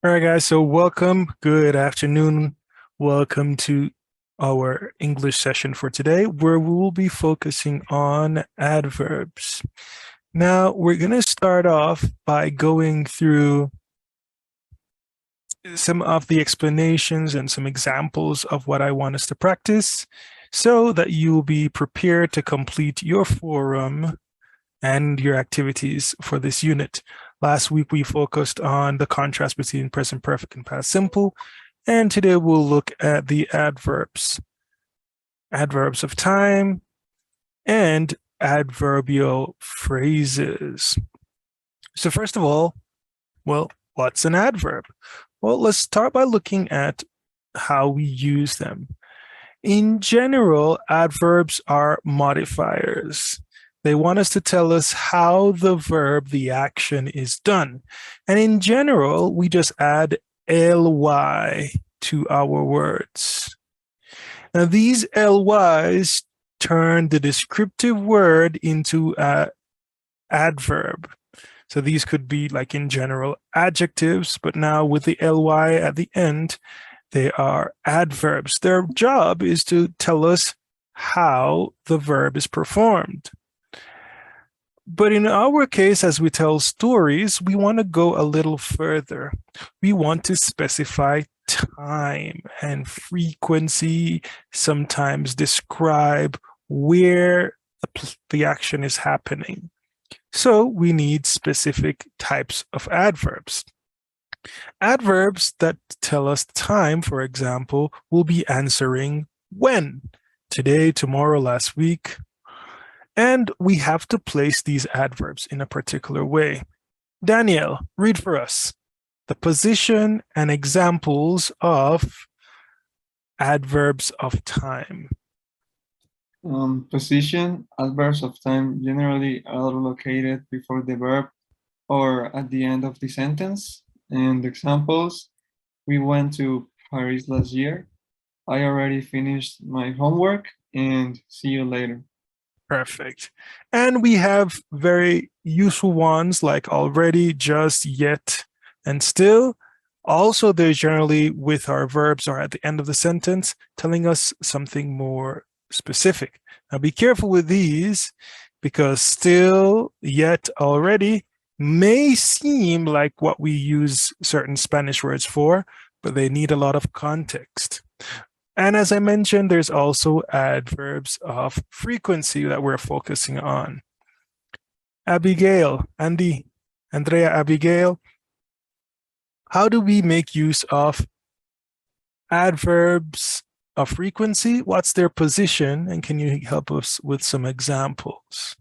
All right, guys. So welcome. Good afternoon. Welcome to our English session for today, where we will be focusing on adverbs. Now, we're going to start off by going through some of the explanations and some examples of what I want us to practice so that you will be prepared to complete your forum and your activities for this unit. Last week, we focused on the contrast between present perfect and past simple. And today we'll look at the adverbs, adverbs of time, and adverbial phrases. So first of all, well, what's an adverb? Well, let's start by looking at how we use them. In general, adverbs are modifiers. They want us to tell us how the verb, the action, is done. And in general, we just add ly to our words. Now, these lys turn the descriptive word into an adverb. So these could be, like in general, adjectives, but now with the ly at the end, they are adverbs. Their job is to tell us how the verb is performed. But in our case, as we tell stories, we want to go a little further. We want to specify time and frequency, sometimes describe where the action is happening. So we need specific types of adverbs. Adverbs that tell us time, for example, will be answering when, today, tomorrow, last week. And we have to place these adverbs in a particular way. Danielle, read for us the position and examples of adverbs of time. Position, adverbs of time generally are located before the verb or at the end of the sentence. And examples, we went to Paris last year. I already finished my homework and see you later. Perfect. And we have very useful ones like already, just, yet, and still. Also, they're generally with our verbs or at the end of the sentence, telling us something more specific. Now be careful with these because still, yet, already may seem like what we use certain Spanish words for, but they need a lot of context. And as I mentioned, there's also adverbs of frequency that we're focusing on. Abigail, Andy, Andrea, Abigail, how do we make use of adverbs of frequency? What's their position? And can you help us with some examples?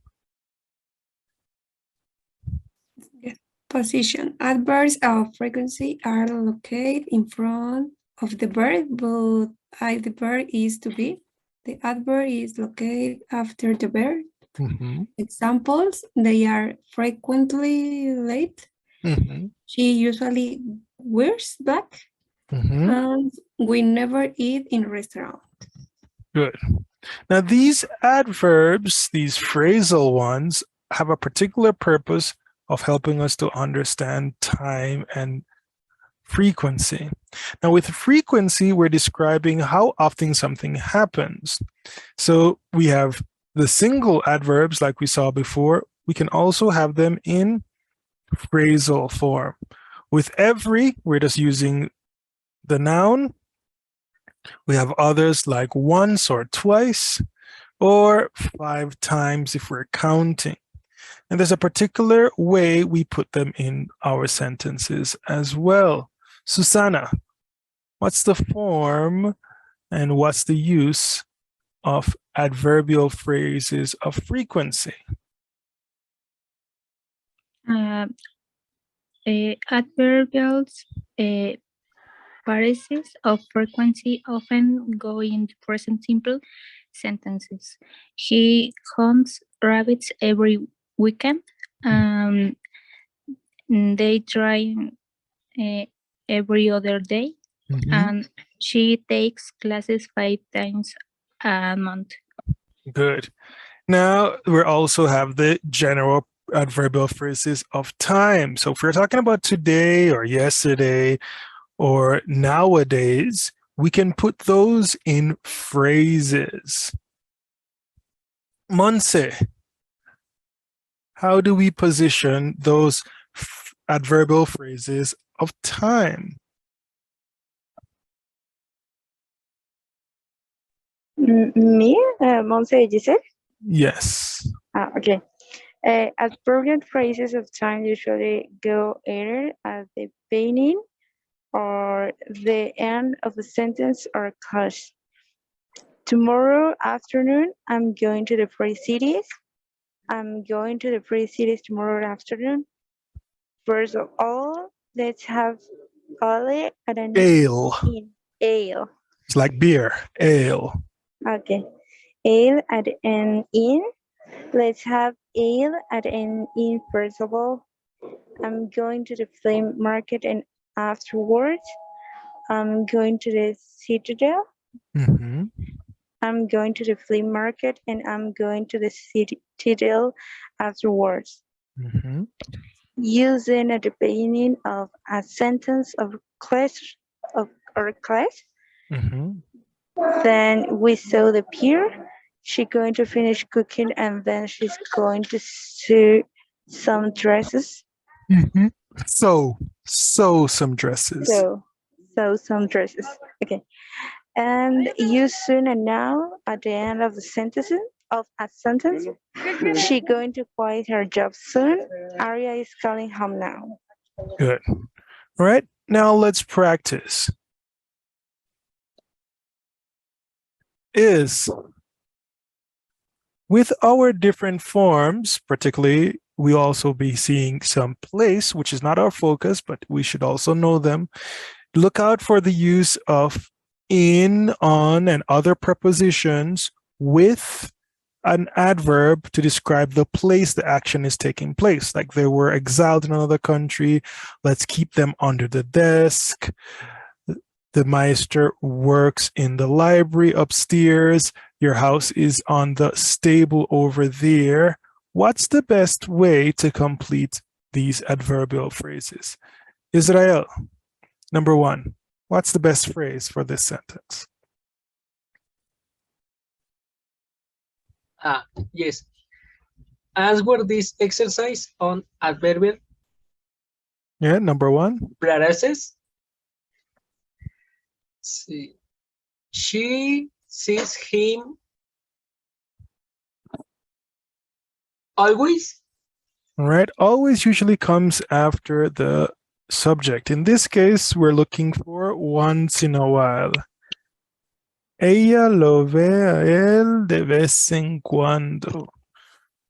Position. Adverbs of frequency are located in front of the verb, but if the verb is to be, the adverb is located after the verb. Examples, they are frequently late. She usually wears black. And we never eat in restaurant. Good. Now these adverbs, these phrasal ones, have a particular purpose of helping us to understand time and frequency. Now with frequency, we're describing how often something happens. So we have the single adverbs like we saw before. We can also have them in phrasal form. With every, we're just using the noun. We have others like once or twice, or 5 times if we're counting. And there's a particular way we put them in our sentences as well. Susanna, what's the form and what's the use of adverbial phrases of frequency? Adverbial phrases of frequency often go into present simple sentences. He hunts rabbits every weekend. They try every other day. And she takes classes 5 times a month. Good. Now we also have the general adverbial phrases of time. So if we're talking about today or yesterday or nowadays, we can put those in phrases. Monse, how do we position those adverbial phrases of time? Me, Monse, you said? Yes. Okay. Adverbial phrases of time usually go either at the beginning or the end of a sentence or clause. Tomorrow afternoon, I'm going to the Free Cities. I'm going to the Free Cities tomorrow afternoon. First of all, let's have ale at an Ale. ale. It's like beer. Ale. Okay. Ale at an inn. Let's have ale at an inn first of all. I'm going to the flea market and afterwards, I'm going to the citadel. Mm-hmm. I'm going to the flea market and I'm going to the citadel afterwards. Mm-hmm. Using at the beginning of a sentence of class or class. Mm-hmm. Then we saw the pier. She's going to finish cooking and then she's going to sew some dresses. Mm-hmm. So some dresses. So some dresses. Okay. And use soon and now at the end of the sentence of a sentence. She's going to quit her job soon. Aria is calling home now. Good. All right. Now let's practice. Is. With our different forms, particularly, we also be seeing some place, which is not our focus, but we should also know them. Look out for the use of in, on, and other prepositions with an adverb to describe the place the action is taking place. Like they were exiled in another country, let's keep them under the desk. The Meister works in the library upstairs. Your house is on the stable over there. What's the best way to complete these adverbial phrases? Israel, number one, what's the best phrase for this sentence? Yes. Answer this exercise on adverbial Yeah, number one. phrases. See. She sees him always. All right, always usually comes after the subject. In this case, we're looking for once in a while. Ella lo ve a él de vez en cuando.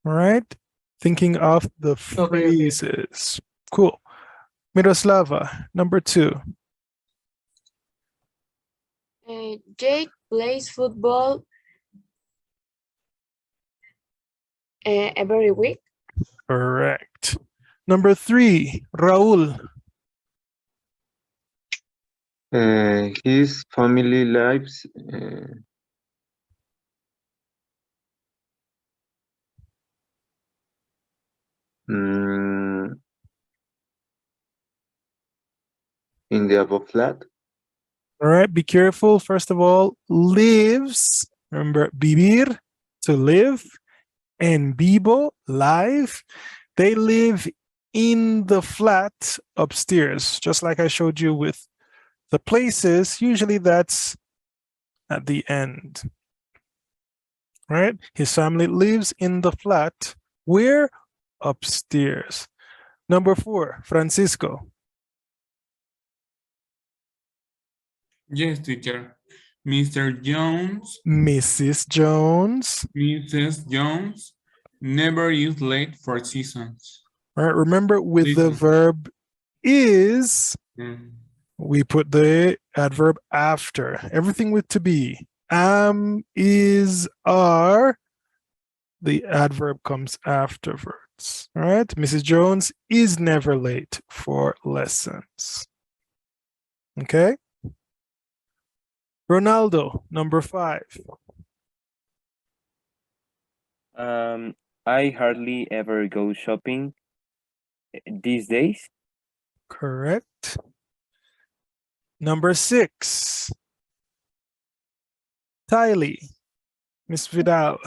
All right, thinking of the phrases. Cool. Miroslava, number two. Jake plays football every week. Correct. Number three, Raul. His family lives in the above flat. All right, be careful. First of all, lives. Remember, vivir, to live, and vivo, live. They live in the flat upstairs, just like I showed you with the places. Usually that's at the end, right? His family lives in the flat. Where? Upstairs. Number four, Francisco. Yes, teacher. Mr. Jones, Mrs. Jones. Mrs. Jones never is late for seasons. All right, remember with the verb is, we put the adverb after. Everything with to be. Am, is, are, the adverb comes afterwards. All right, Mrs. Jones is never late for lessons. Okay. Ronaldo, number five. I hardly ever go shopping these days. Correct. Number 6. Tylee, Miss Vidal.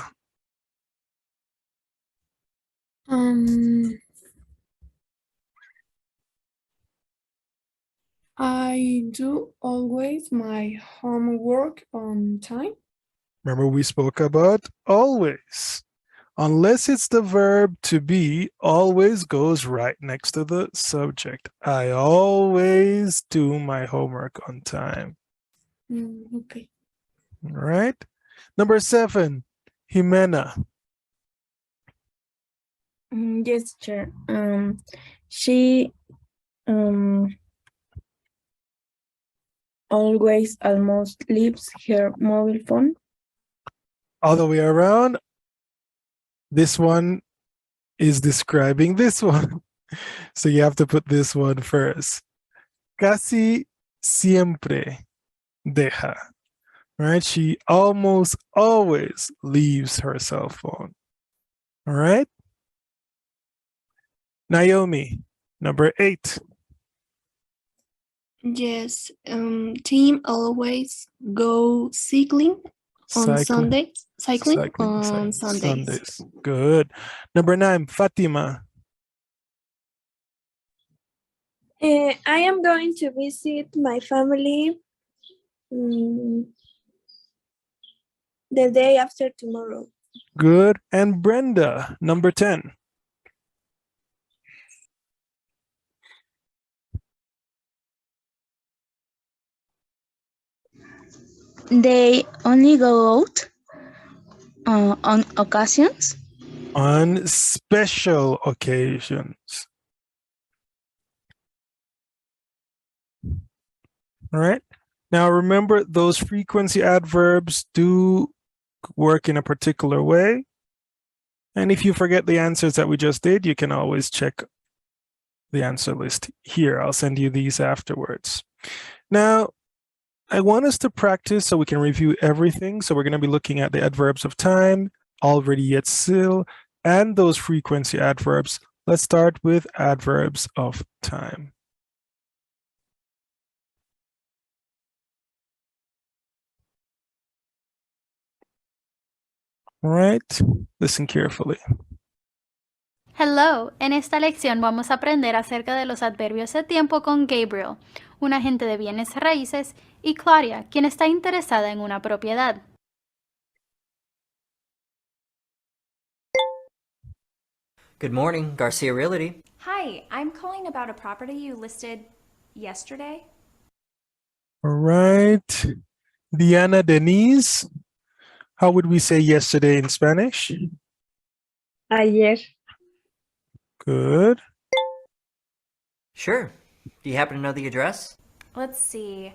I do always my homework on time. Remember we spoke about always. Unless it's the verb to be, always goes right next to the subject. I always do my homework on time. Okay. All right. Number 7, Jimena. Yes, sure. She always almost leaves her mobile phone. All the way around. This one is describing this one. So you have to put this one first. Casi siempre deja. Right? She almost always leaves her cell phone. All right. Naomi, number 8. Yes, team always go cycling on Sundays. Cycling on Sundays. Good. Number 9, Fatima. I am going to visit my family the day after tomorrow. Good. And Brenda, number 10. They only go out on occasions. On special occasions. All right. Now remember, those frequency adverbs do work in a particular way. And if you forget the answers that we just did, you can always check the answer list here. I'll send you these afterwards. Now, I want us to practice so we can review everything. So we're going to be looking at the adverbs of time, already, yet, still, and those frequency adverbs. Let's start with adverbs of time. All right, listen carefully. Hello, en esta lección vamos a aprender acerca de los adverbios de tiempo con Gabriel, un agente de bienes raíces, y Claudia, quien está interesada en una propiedad. Good morning, Garcia Realty. Hi, I'm calling about a property you listed yesterday. All right, Diana Denise, how would we say yesterday in Spanish? Ayer. Good. Sure. Do you happen to know the address? Let's see.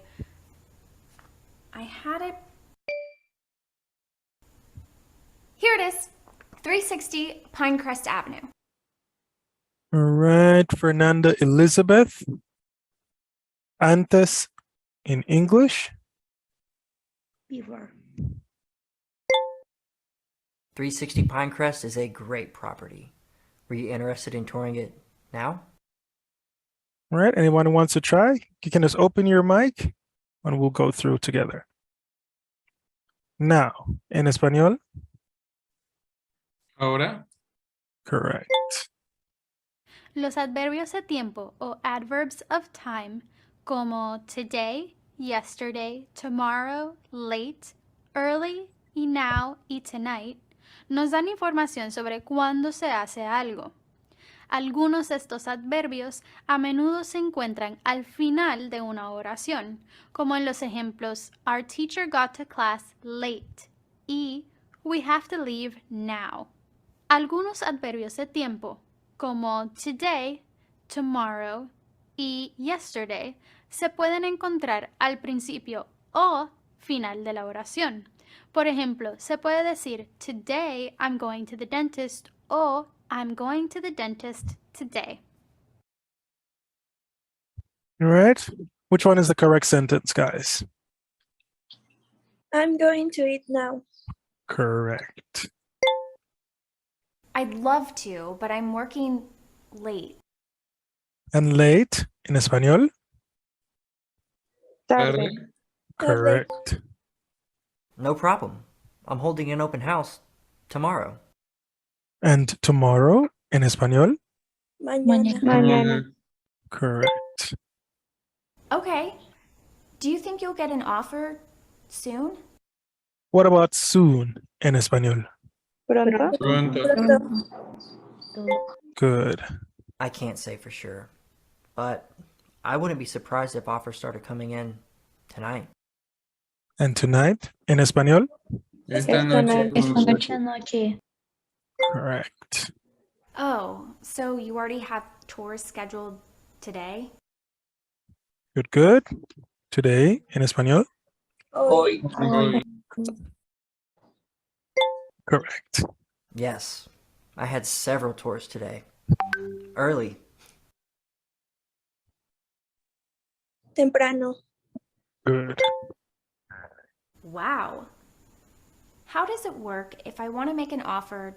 I had it. Here it is, 360 Pinecrest Avenue. All right, Fernanda Elizabeth. Antes in English. Before. 360 Pinecrest is a great property. Were you interested in touring it now? All right, anyone who wants to try, you can just open your mic and we'll go through together. Now, en español. Ahora. Correct. Los adverbios de tiempo o adverbs of time, como today, yesterday, tomorrow, late, early, y now, y tonight, nos dan información sobre cuándo se hace algo. Algunos de estos adverbios a menudo se encuentran al final de una oración, como en los ejemplos Our teacher got to class late y We have to leave now. Algunos adverbios de tiempo, como today, tomorrow y yesterday, se pueden encontrar al principio o final de la oración. Por ejemplo, se puede decir Today I'm going to the dentist o I'm going to the dentist today. All right. Which one is the correct sentence, guys? I'm going to eat now. Correct. I I'd love to, but I'm working late. And late in español? Tarde. Correct. No problem. I'm holding an open house tomorrow. And tomorrow in español? Mañana. Correct. Okay. Do you think you'll get an offer soon? What about soon in español? Pronto. Good. I can't say for sure, but I wouldn't be surprised if offers started coming in tonight. And tonight in español? Esta noche. Esta noche. Correct. Oh, so you already have tours scheduled today? Good, good. Today in español? Hoy. Correct. Yes, I had several tours today. Early. Temprano. Good. Wow. How does it work if I want to make an offer?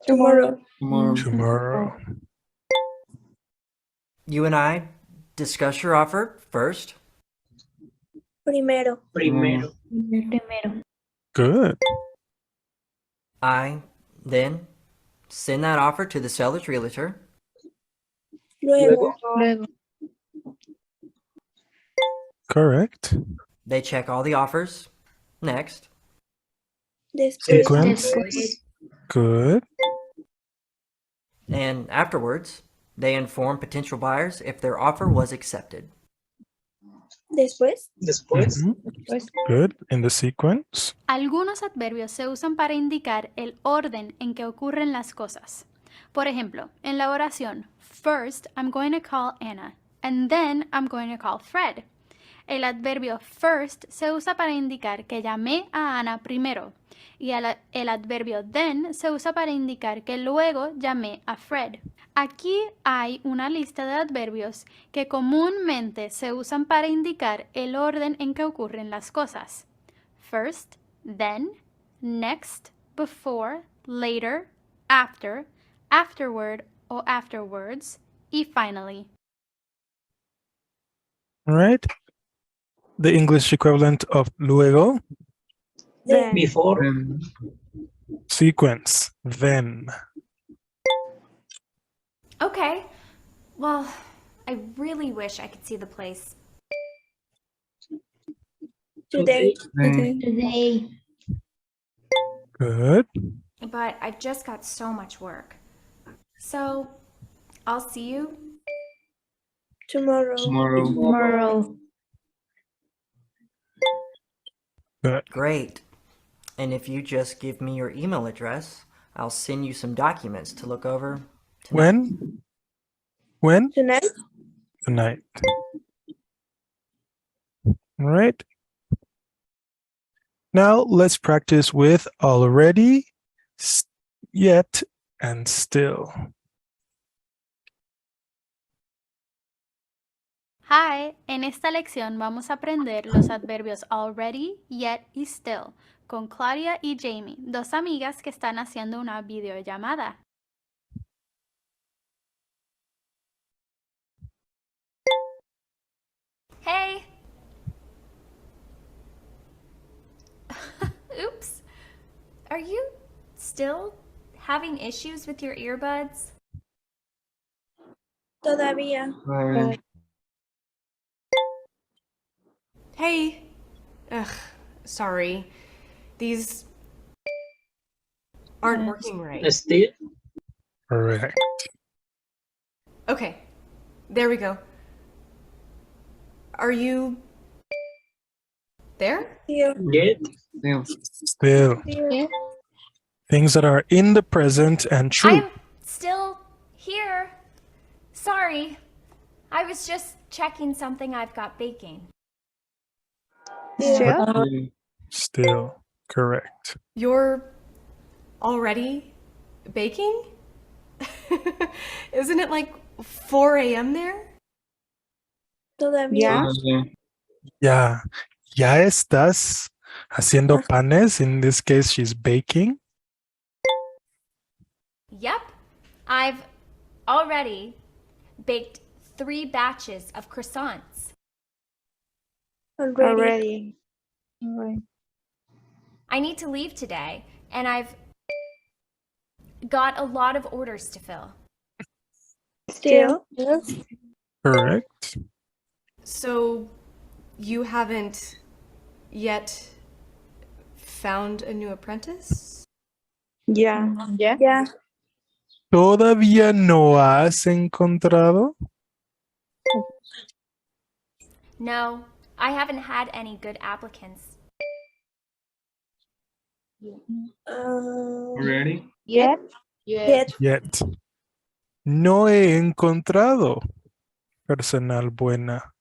Tomorrow. Tomorrow. You and I discuss your offer first. Primero. Primero. Good. I then send that offer to the seller's realtor. Luego. Correct. They check all the offers. Next. Sequence. Good. And afterwards, they inform potential buyers if their offer was accepted. Después. Después. Good. In the sequence. Algunos adverbios se usan para indicar el orden en que ocurren las cosas. Por ejemplo, en la oración, first I'm going to call Anna, and then I'm going to call Fred. El adverbio first se usa para indicar que llamé a Ana primero, y el adverbio then se usa para indicar que luego llamé a Fred. Aquí hay una lista de adverbios que comúnmente se usan para indicar el orden en que ocurren las cosas. First, then, next, before, later, after, afterward o afterwards, y finally. All right. The English equivalent of luego. Before. Sequence. Then. Okay. Well, I really wish I could see the place. Today. Good. But I've just got so much work. So, I'll see you Tomorrow. Good. Great. And if you just give me your email address, I'll send you some documents to look over tonight. When? Tonight. Tonight. All right. Now let's practice with already, yet, and still. Hi, en esta lección vamos a aprender los adverbios already, yet y still con Claudia y Jamie, dos amigas que están haciendo una videollamada. Hey! Oops. Are you still having issues with your earbuds? Todavía. Hey. Ugh, sorry. These aren't working right. Still. Correct. Okay. There we go. Are you there? Yet. Still. Things that are in the present and true. I'm still here. Sorry. I was just checking something I've got baking. Still. Correct. You're already baking? Isn't it like 4 a.m. there? Todavía. Ya estás Haciendo panes. In this case, she's baking. Yep. I've already baked 3 batches of croissants. Already. I need to leave today, and I've got a lot of orders to fill. Still. Correct. So you haven't yet found a new apprentice? Yeah. Yeah. ¿Todavía no has encontrado? No, I haven't had any good applicants. Ready? Yet. Yet. No he encontrado personal buena.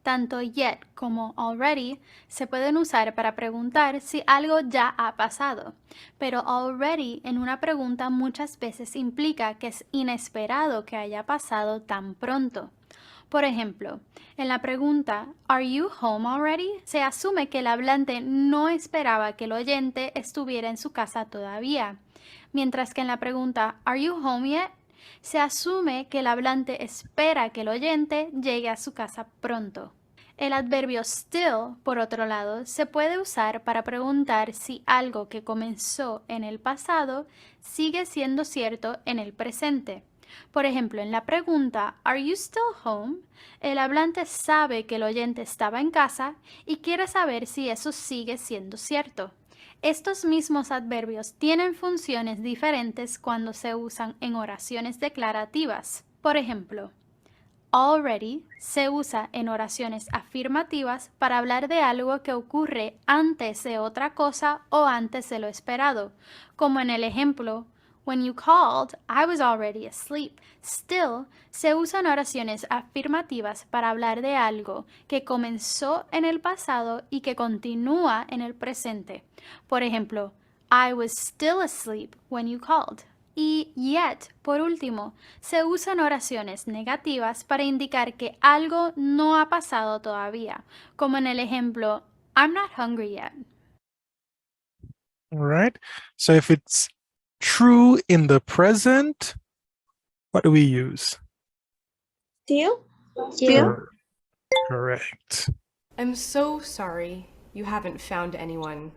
Tanto yet como already se pueden usar para preguntar si algo ya ha pasado, pero already en una pregunta muchas veces implica que es inesperado que haya pasado tan pronto. Por ejemplo, en la pregunta ¿Are you home already? Se asume que el hablante no esperaba que el oyente estuviera en su casa todavía, mientras que en la pregunta ¿Are you home yet? Se asume que el hablante espera que el oyente llegue a su casa pronto. El adverbio still, por otro lado, se puede usar para preguntar si algo que comenzó en el pasado sigue siendo cierto en el presente. Por ejemplo, en la pregunta ¿Are you still home? El hablante sabe que el oyente estaba en casa y quiere saber si eso sigue siendo cierto. Estos mismos adverbios tienen funciones diferentes cuando se usan en oraciones declarativas. Por ejemplo, already se usa en oraciones afirmativas para hablar de algo que ocurre antes de otra cosa o antes de lo esperado, como en el ejemplo When you called, I was already asleep. Still se usan oraciones afirmativas para hablar de algo que comenzó en el pasado y que continúa en el presente. Por ejemplo, I was still asleep when you called. Y yet, por último, se usan oraciones negativas para indicar que algo no ha pasado todavía, como en el ejemplo I'm not hungry yet. All right. So if it's true in the present, what do we use? Still? Correct. I'm so sorry you haven't found anyone.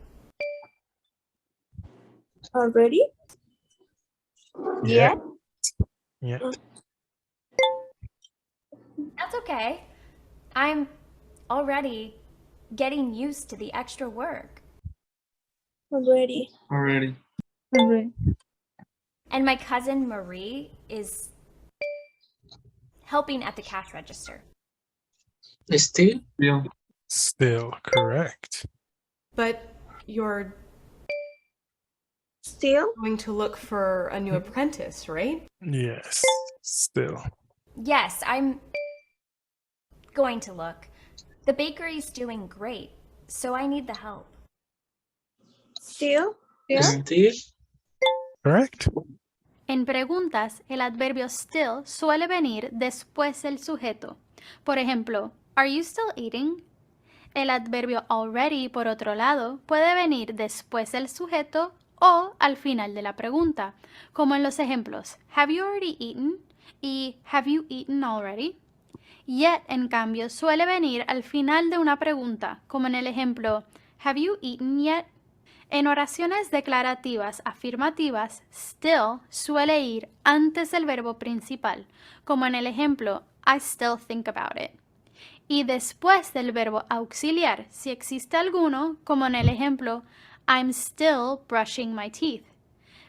Already? Yeah. That's okay. I'm already getting used to the extra work. Already. And my cousin Marie is helping at the cash register. Still? Still correct. But you're Still? going to look for a new apprentice, right? Yes, still. Yes, I'm going to look. The bakery's doing great, so I need the help. Still? Still? Correct. En preguntas, el adverbio still suele venir después del sujeto. Por ejemplo, Are you still eating? El adverbio already, por otro lado, puede venir después del sujeto o al final de la pregunta, como en los ejemplos Have you already eaten? Y Have you eaten already? Yet, en cambio, suele venir al final de una pregunta, como en el ejemplo Have you eaten yet? En oraciones declarativas afirmativas, still suele ir antes del verbo principal, como en el ejemplo I still think about it. Y después del verbo auxiliar, si existe alguno, como en el ejemplo I'm still brushing my teeth.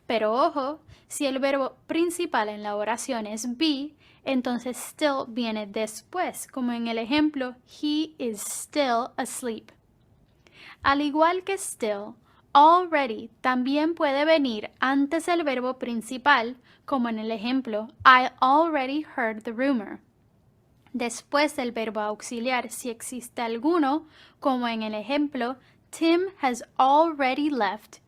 Pero ojo, si el verbo principal en la oración es be, entonces still viene después, como en el ejemplo He is still asleep. Al igual que still, already también puede venir antes del verbo principal, como en el ejemplo I already heard the rumor. Después del verbo auxiliar, si existe alguno, como en el ejemplo Tim has already left.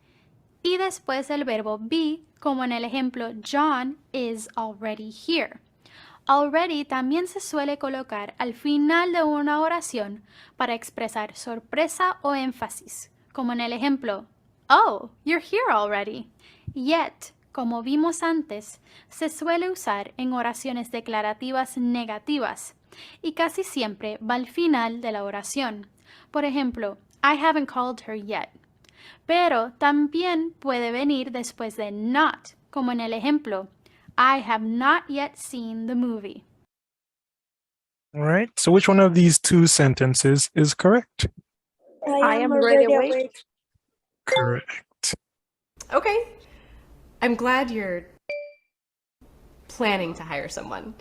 Y después del verbo be, como en el ejemplo John is already here. already también se suele colocar al final de una oración para expresar sorpresa o énfasis, como en el ejemplo, "Oh, you're here already." Yet, como vimos antes, se suele usar en oraciones declarativas negativas y casi siempre va al final de la oración. Por ejemplo, I haven't called her yet. Pero también puede venir después de not, como en el ejemplo, I have not yet seen the movie. All right. So which one of these two sentences is correct? I am already awake. Correct. Okay. I'm glad you're planning to hire someone.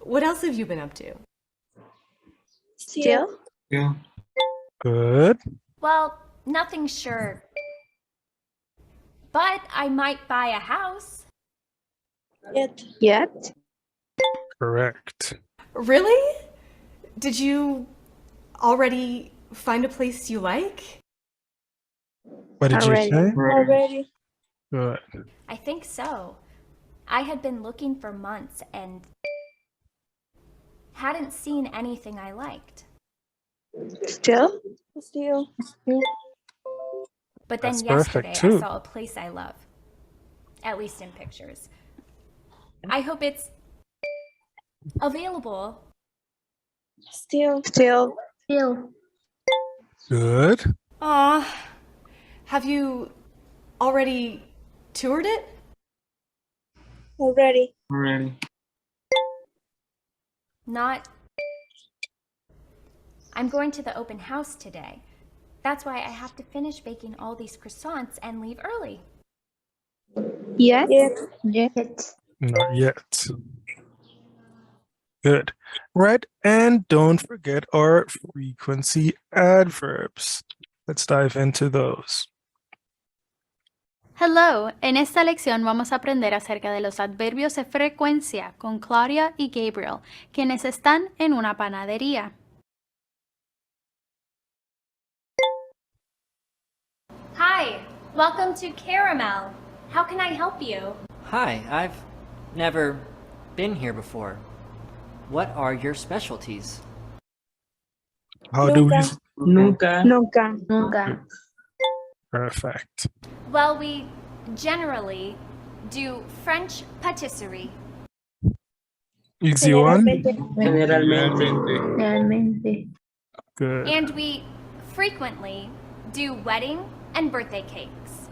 What else have you been up to? Still? Yeah. Good. Well, nothing sure. But I might buy a house. Yet? Correct. Really? Did you already find a place you like? What did you say? Already. Good. I think so. I had been looking for months and hadn't seen anything I liked. Still? Still. But then That's yesterday perfect, I too. saw a place I love. At least in pictures. I hope it's available. Still. Still? Good. Have you already toured it? Already. Already. Not. I'm going to the open house today. That's why I have to finish baking all these croissants and leave early. Yet? Not yet. Good. Right. And don't forget our frequency adverbs. Let's dive into those. Hello, en esta lección vamos a aprender acerca de los adverbios de frecuencia con Claudia y Gabriel, quienes están en una panadería. Hi, welcome to Caramel. How can I help you? Hi, I've never been here before. What are your specialties? How do we? Nunca. Nunca. Perfect. Well, we generally do French patisserie. Easy one. Generalmente. Good. And we frequently do wedding and birthday cakes.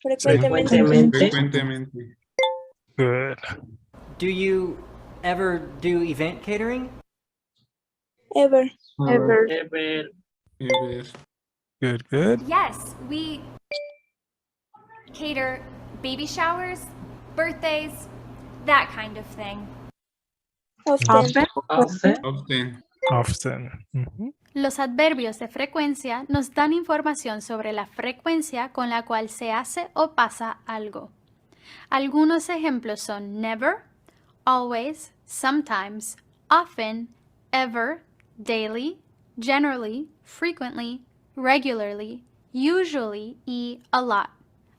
Frecuentemente. Good. Do you ever do event catering? Ever. Ever. Good, good. Yes, we cater baby showers, birthdays, that kind of thing. Often. Often. Mhm. Los adverbios de frecuencia nos dan información sobre la frecuencia con la cual se hace o pasa algo. Algunos ejemplos son never, always, sometimes, often, ever, daily, generally, frequently, regularly, usually y a lot.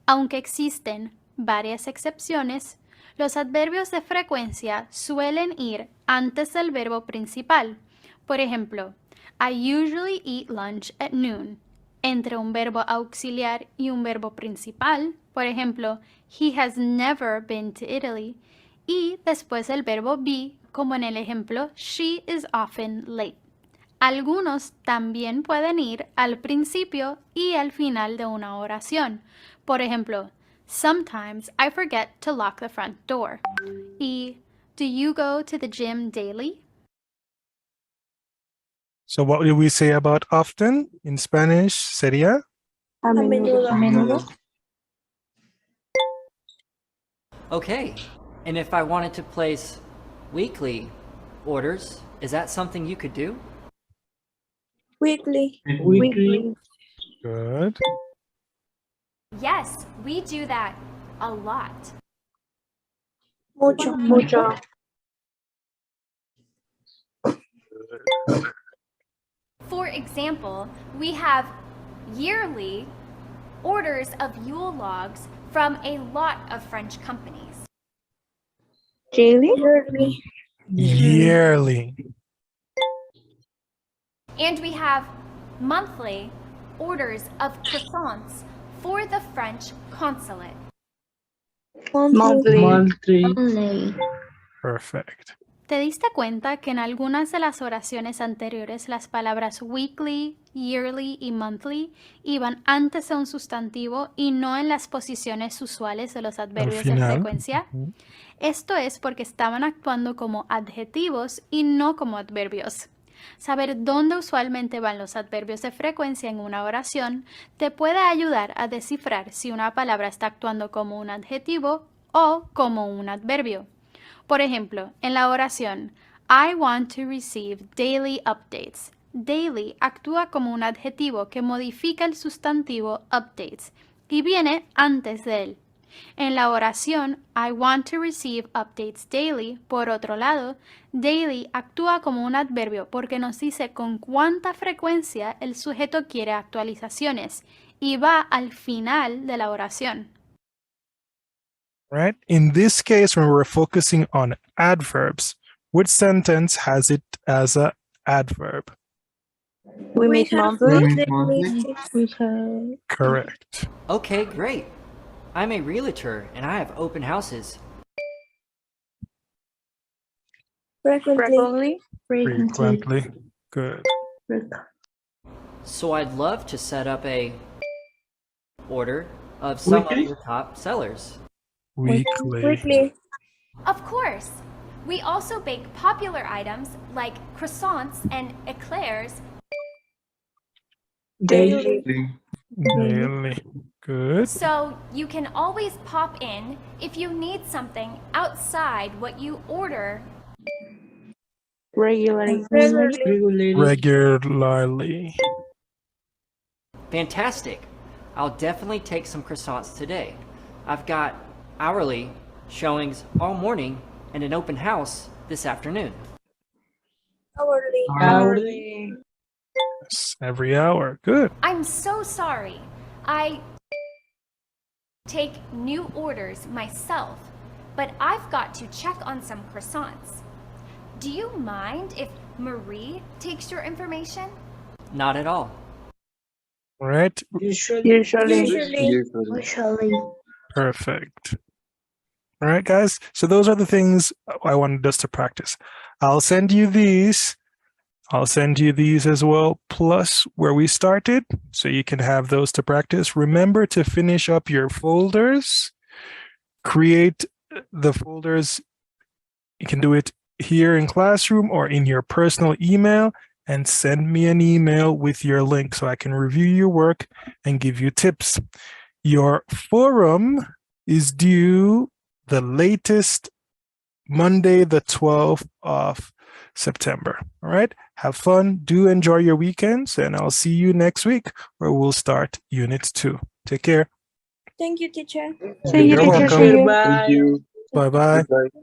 Aunque existen varias excepciones, los adverbios de frecuencia suelen ir antes del verbo principal. Por ejemplo, I usually eat lunch at noon. Entre un verbo auxiliar y un verbo principal, por ejemplo, he has never been to Italy. Y después el verbo be, como en el ejemplo, she is often late. Algunos también pueden ir al principio y al final de una oración. Por ejemplo, sometimes I forget to lock the front door. Y do you go to the gym daily? So what do we say about often in Spanish? Sería? A menudo. Okay, and if I wanted to place weekly orders, is that something you could do? Weekly. Good. Yes, we do that a lot. Mucho. For example, we have yearly orders of Yule logs from a lot of French companies. Yearly. Yearly. And we have monthly orders of croissants for the French consulate. Monthly. Perfect. ¿Te diste cuenta que en algunas de las oraciones anteriores las palabras weekly, yearly y monthly iban antes de un sustantivo y no en las posiciones usuales de los adverbios de final. frecuencia? Esto es porque estaban actuando como adjetivos y no como adverbios. Saber dónde usualmente van los adverbios de frecuencia en una oración te puede ayudar a descifrar si una palabra está actuando como un adjetivo o como un adverbio. Por ejemplo, en la oración I want to receive daily updates. Daily actúa como un adjetivo que modifica el sustantivo updates y viene antes de él. En la oración I want to receive updates daily, por otro lado, daily actúa como un adverbio porque nos dice con cuánta frecuencia el sujeto quiere actualizaciones y va al final de la oración. Right? In this case, when we're focusing on adverbs, which sentence has it as an adverb? We meet monthly. Correct. Okay, great. I'm a realtor and I have open houses. Frequently. Frequently. Good. So I'd love to set up a order of some Weekly? of your top sellers. Weekly. Of course. We also bake popular items like croissants and eclairs. Daily. Daily. Good. So you can always pop in if you need something outside what you order. Regularly. Regularly. Fantastic. I'll definitely take some croissants today. I've got hourly showings all morning and an open house this afternoon. Hourly. Yes, every hour. Good. I'm so sorry. I take new orders myself, but I've got to check on some croissants. Do you mind if Marie takes your information? Not at all. All right. Usually. Perfect. All right, guys. So those are the things I wanted us to practice. I'll send you these. I'll send you these as well, plus where we started, so you can have those to practice. Remember to finish up your folders. Create the folders. You can do it here in Classroom or in your personal email, and send me an email with your link so I can review your work and give you tips. Your forum is due the latest Monday, the 12th of September. All right. Have fun. Do enjoy your weekends, and I'll see you next week where we'll start Unit 2. Take care. Thank you, teacher. Thank you, You're teacher. welcome. See you. Bye. Thank you. Bye-bye. Bye.